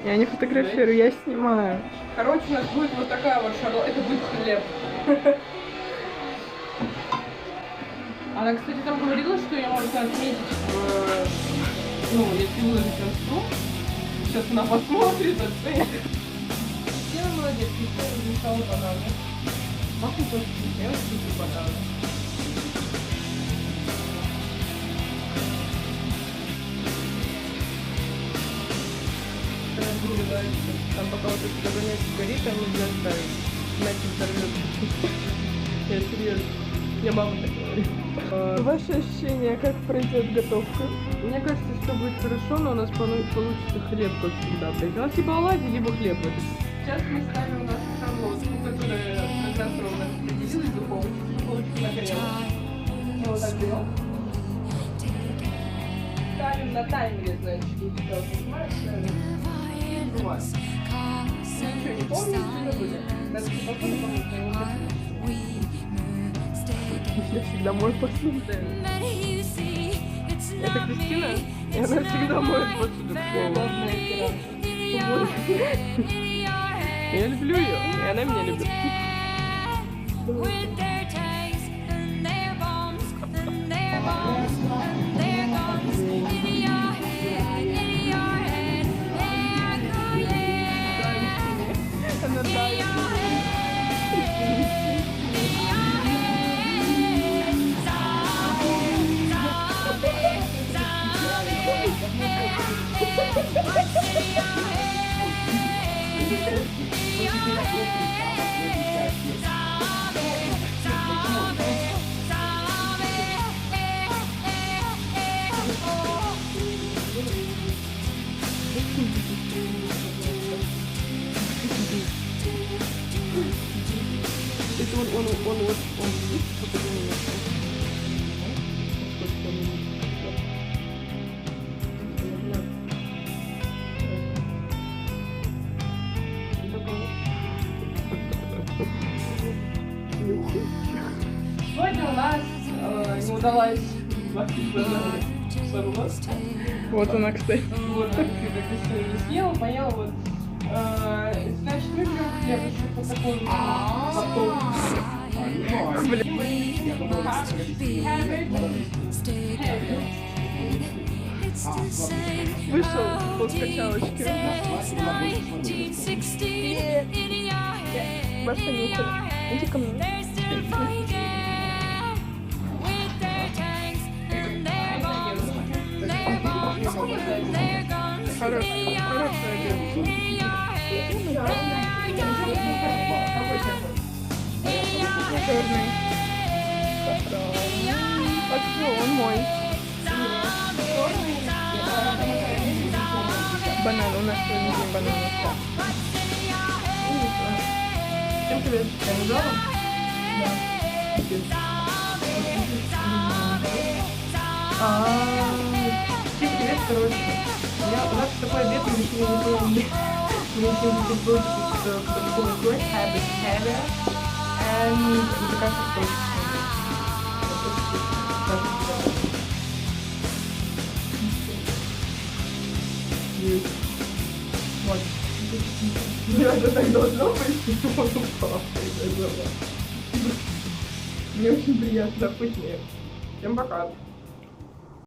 Я не фотографирую, я снимаю. Короче, у нас будет вот такая вот шарлотка. Это будет хлеб. Она, кстати, там говорила, что ее можно отметить ну, если выложить инстру. Сейчас она посмотрит, оценит. Кристина молодец, Кристина размешала бананы. Пахнет тоже вкусно, я очень люблю бананы. Там пока вот это занятие горит, там нельзя ставить. Иначе взорвется. Я серьезно. Я мама так говорит. Ваши ощущения, как пройдет готовка? Мне кажется, все будет хорошо, но у нас получится хлеб, как всегда. У нас либо оладьи, либо хлеб. Сейчас мы ставим нашу шарлотку, которая как раз ровно распределилась в духовочку нагрела. Мы вот так берем. Ставим на таймере, значит, и все, понимаешь? И бывает. Ничего не помню, все забыли. Надо спокойно помнить, но его Я всегда мою посуду. Это Кристина? И она всегда моет посуду. Я люблю ее, и она меня любит. Это он видит, что ты Сегодня у нас не удалась шарлотка. Вот она, кстати. Вот, так красиво не съела, поела вот. Значит, мы берем хлеб еще по такому потом. Вышел по скачалочке. Вас заметили. Иди ко мне. Хорошая, черный. А что, он мой. Банан, у нас сегодня день бананов. Всем привет. Я не дома? Всем привет, короче. У нас такой обед, мы решили не помнить. Мы решили приготовить по-любому great habit header and такая картошка. Вот. Это так должно быть, что он упал. Мне очень приятно. Вкуснее. Всем пока.